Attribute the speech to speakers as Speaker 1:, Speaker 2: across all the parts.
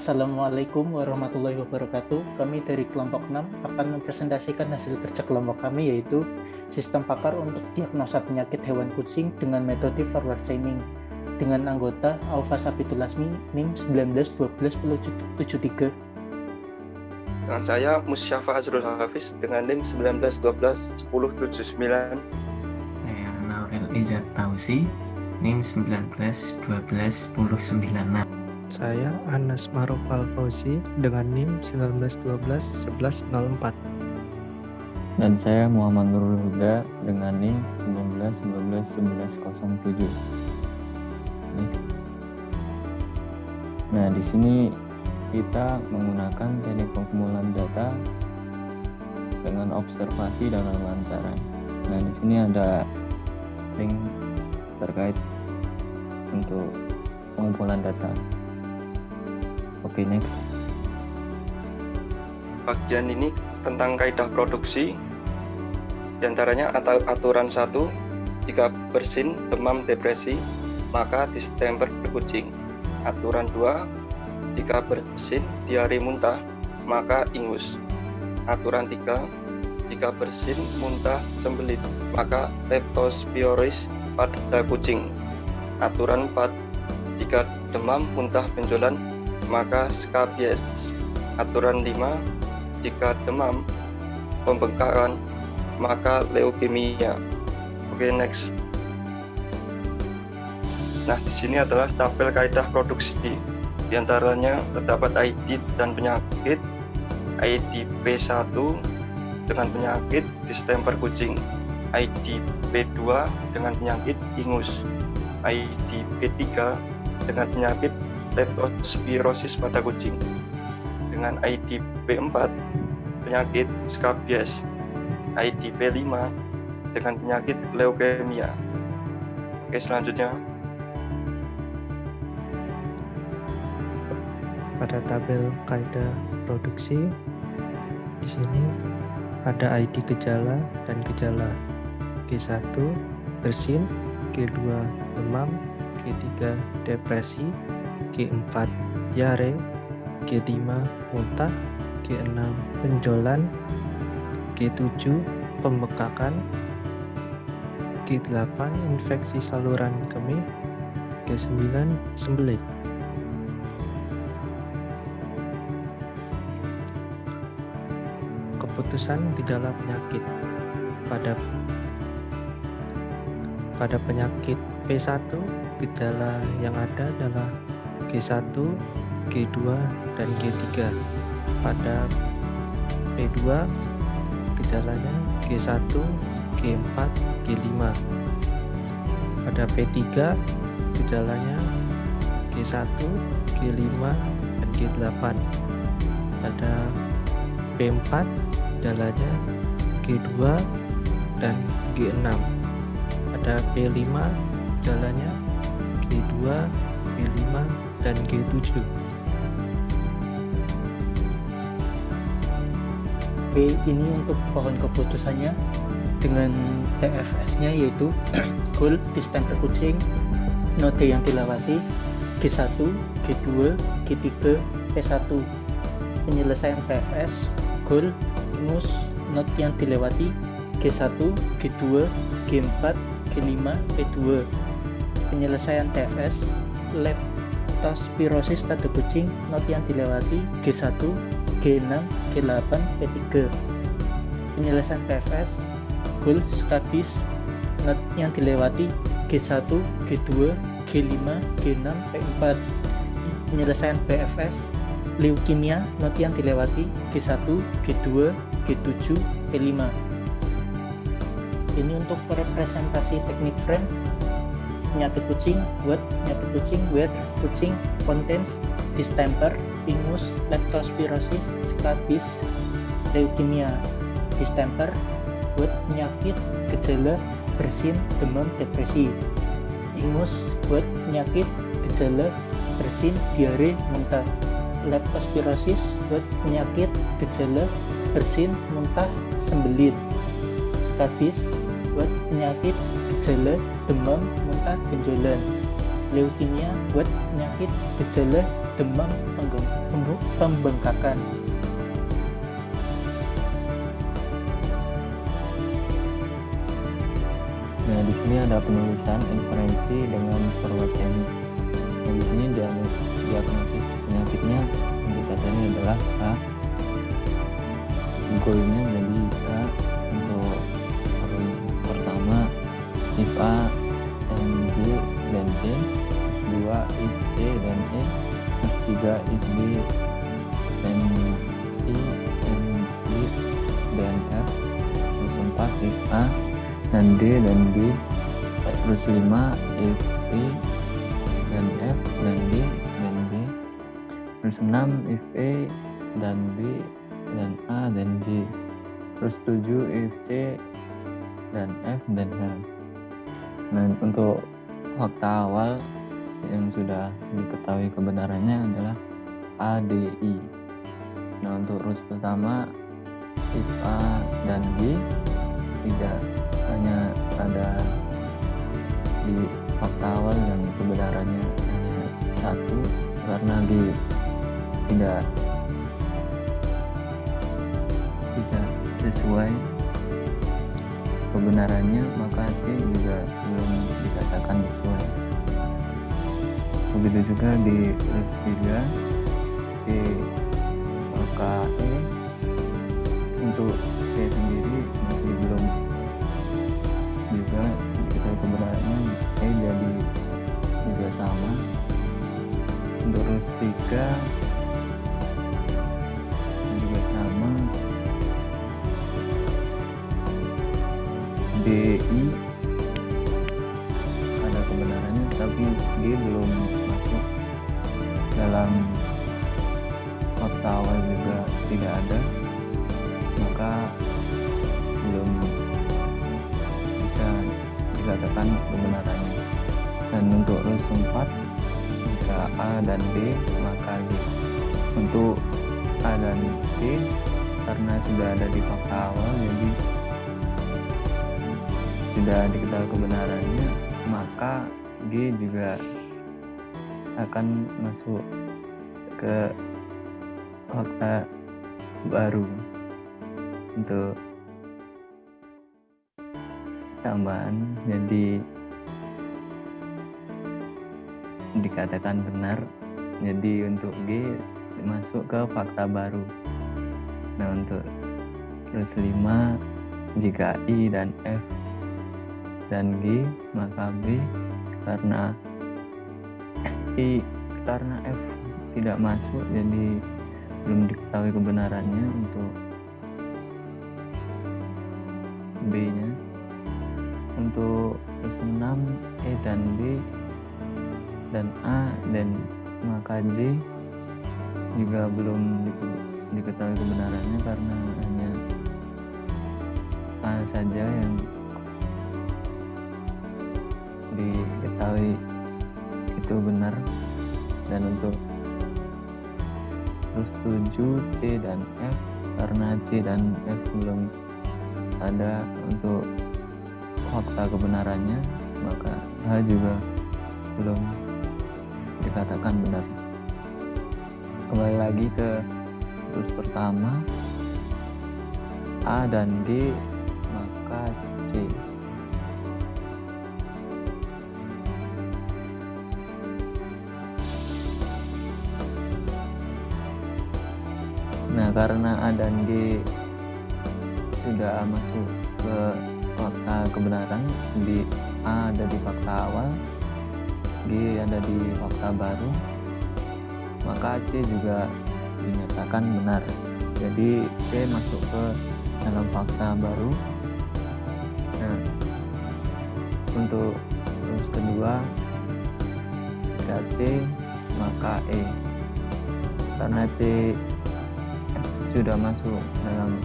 Speaker 1: Assalamualaikum warahmatullahi wabarakatuh. Kami dari kelompok 6 akan mempresentasikan hasil kerja kelompok kami, yaitu sistem pakar untuk diagnosa penyakit hewan kucing dengan metode forward chaining dengan anggota Aufa Sapitulasmi NIM 1912-1073.
Speaker 2: Dengan saya Musyafa Azrul Hafiz dengan NIM 1912-1079.
Speaker 3: Saya Naurel Izzat Tausi NIM 1912-1096.
Speaker 4: Saya Anas Maruf Al-Fauzi dengan NIM 1912-1104.
Speaker 5: Dan saya Muhammad Nurul Huda dengan NIM 1912-1107. Nah, di sini kita menggunakan teknik pengumpulan data dengan observasi dan wawancara. Nah, di sini ada link terkait untuk pengumpulan data. Oke, next.
Speaker 2: Bagian ini tentang kaidah produksi. Di antaranya aturan 1, jika bersin, demam, depresi, maka distemper kucing. Aturan 2, jika bersin, diare, muntah, maka ingus. Aturan 3, jika bersin, muntah, sembelit, maka leptospirosis pada kucing. Aturan 4, jika demam, muntah, benjolan, maka skabies. Aturan 5, jika demam, pembengkakan, maka leukemia. Oke, next. Nah, di sini adalah tabel kaidah produksi. Di antaranya terdapat ID dan penyakit. ID P1 dengan penyakit distemper kucing, ID P2 dengan penyakit ingus, ID P3 dengan penyakit leptospirosis pada kucing, dengan ID P4 penyakit skabies, ID P5 dengan penyakit leukemia. Oke, selanjutnya.
Speaker 4: Pada tabel kaidah produksi, di sini ada ID gejala dan gejala. G1 bersin, G2 demam, G3 depresi, G4 diare, G5 muntah, G6 benjolan, G7 pembekakan, G8 infeksi saluran kemih, G9 sembelit. Keputusan gejala penyakit. Pada penyakit P1, gejala yang ada adalah G1, G2, dan G3. Pada P2, gejalanya G1, G4, G5. Pada P3, gejalanya G1, G5, dan G8. Pada P4, gejalanya G2 dan G6. Pada P5, gejalanya G2, G5, dan G7.
Speaker 1: B ini untuk pohon keputusannya dengan TFS-nya, yaitu goal distemper kucing, node yang dilewati G1, G2, G3, P1. Penyelesaian TFS goal ingus, node yang dilewati G1, G2, G4, G5, P2. Penyelesaian TFS leptospirosis pada kucing, node yang dilewati G1, G6, G8, P3. Penyelesaian PFS goal skabis, node yang dilewati G1, G2, G5, G6, P4. Penyelesaian PFS leukemia, node yang dilewati G1, G2, G7, P5. Ini untuk representasi teknik frame penyakit kucing, where kucing contains distemper, ingus, leptospirosis, skabis, leukemia. Distemper buat penyakit gejala bersin, demam, depresi. Ingus buat penyakit gejala bersin, diare, muntah. Leptospirosis buat penyakit gejala bersin, muntah, sembelit. Skabis buat penyakit gejala demam, muntah, benjolan. Leukemia buat penyakit gejala demam, penggemuk. pembengkakan.
Speaker 5: Nah, di sini ada penulisan inferensi dengan forward chaining. Nah, di sini diagnosis penyakitnya indikatornya adalah A. Goalnya jadi A untuk pertama if A and B dan C, kedua if C dan E, ketiga if B dan E and B dan F, terus 4 if A dan D dan B, terus 5 if E dan F dan D dan B, terus 6 if E dan B dan A dan J, terus 7 if C dan F dan H. Nah, untuk fakta awal yang sudah diketahui kebenarannya adalah A, D, I. Nah, untuk rules pertama if A dan B tidak hanya ada di fakta awal yang kebenarannya hanya satu, karena G tidak sesuai kebenarannya, maka C juga belum dikatakan sesuai. Begitu juga di rules 3 C maka E, untuk C sendiri masih belum juga kita kebenarannya E jadi juga sama. Untuk rules 3 juga sama. DI ada kebenarannya, tapi dia belum masuk dalam fakta awal juga tidak ada, maka belum bisa dikatakan kebenarannya. Dan untuk rules 4 jika A dan D maka D. Untuk A dan D karena sudah ada di fakta awal, jadi sudah diketahui kebenarannya, maka G juga akan masuk ke fakta baru. Untuk tambahan, jadi dikatakan benar, jadi untuk G masuk ke fakta baru. Nah, untuk terus 5 jika I dan F dan G maka B, karena F tidak masuk jadi belum diketahui kebenarannya untuk B nya. Untuk 6 E dan B dan A dan maka J juga belum diketahui kebenarannya, karena hanya A saja yang diketahui itu benar. Dan untuk terus 7 C dan F, karena C dan F belum ada untuk fakta kebenarannya, maka H juga belum dikatakan benar. Kembali lagi ke terus pertama A dan G maka C. Nah, karena A dan G sudah masuk ke fakta kebenaran, di A ada di fakta awal, G ada di fakta baru, maka C juga dinyatakan benar. Jadi C masuk ke dalam fakta baru. Nah, untuk terus kedua jika C maka E, karena C sudah masuk dalam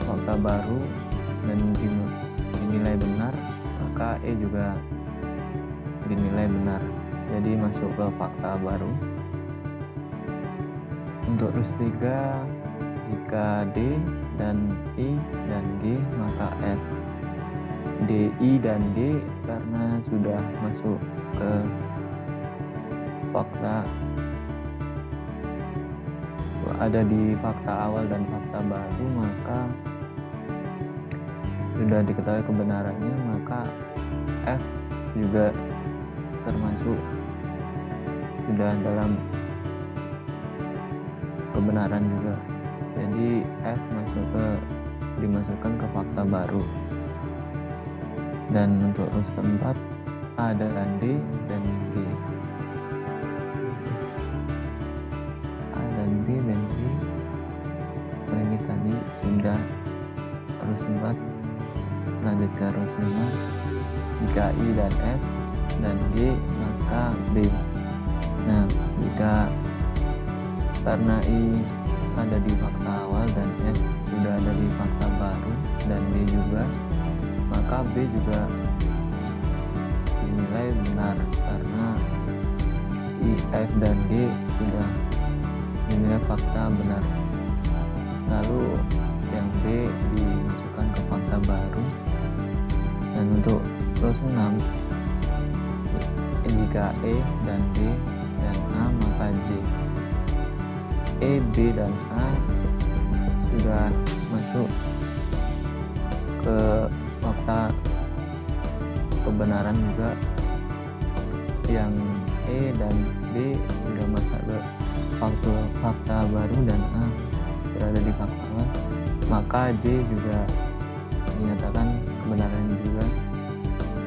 Speaker 5: fakta baru dan dinilai benar, maka E juga dinilai benar, jadi masuk ke fakta baru. Untuk rules 3 jika D dan I dan G maka F. D, I dan G karena sudah masuk ke fakta ada di fakta awal dan fakta baru, maka sudah diketahui kebenarannya, maka F juga termasuk sudah dalam kebenaran juga. Jadi F dimasukkan ke fakta baru. Dan untuk rumus keempat, A dan D dan G. A dan D dan G. Ini tadi sudah rumus 4. Lanjut ke rumus 5. Jika I dan F dan G, maka B. Nah, jika karena I ada di fakta awal dan F sudah ada di fakta baru dan B juga, maka B juga dinilai benar karena I, F, dan D sudah dinilai fakta benar. Lalu yang B dimasukkan ke fakta baru. Dan untuk rumus 6, jika E dan D dan A, maka J. E, B, dan A sudah masuk ke fakta kebenaran juga. Yang E dan B sudah masuk ke fakta baru dan A berada di fakta awal, maka J juga dinyatakan kebenaran juga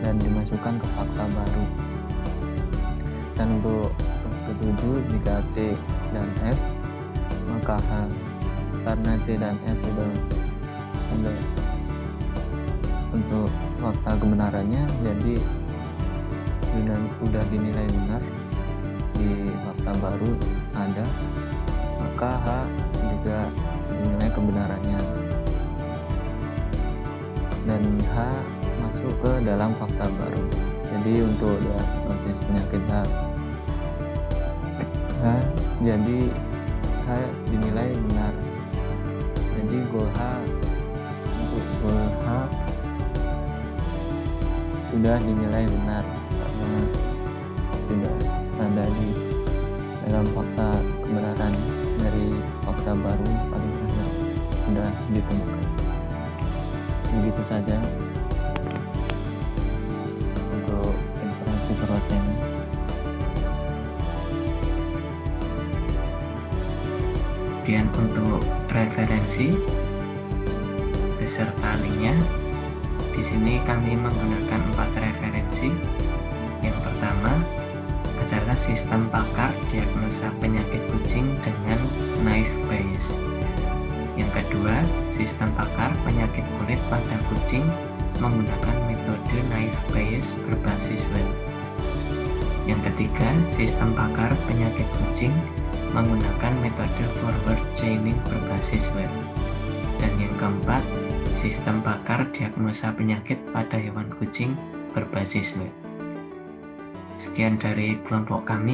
Speaker 5: dan dimasukkan ke fakta baru. Dan untuk ketujuh, jika C dan F, maka H. Karena C dan F sudah untuk fakta kebenarannya, jadi sudah dinilai benar di fakta baru ada, maka H juga dinilai kebenarannya dan H masuk ke dalam fakta baru. Jadi untuk diagnosis penyakit H, jadi H dinilai benar. Jadi goal H, untuk goal H sudah dinilai benar karena sudah ada di dalam fakta kebenaran dari fakta baru paling akhir sudah ditemukan. Begitu saja untuk informasi protein.
Speaker 3: Kemudian untuk referensi beserta linknya, di sini kami menggunakan 4 referensi. Yang pertama adalah sistem pakar diagnosa penyakit kucing dengan Naive Bayes. Yang kedua, sistem pakar penyakit kulit pada kucing menggunakan metode Naive Bayes berbasis web. Yang ketiga, sistem pakar penyakit kucing menggunakan metode forward chaining berbasis web. Dan yang keempat, sistem pakar diagnosa penyakit pada hewan kucing berbasis web. Sekian dari kelompok kami.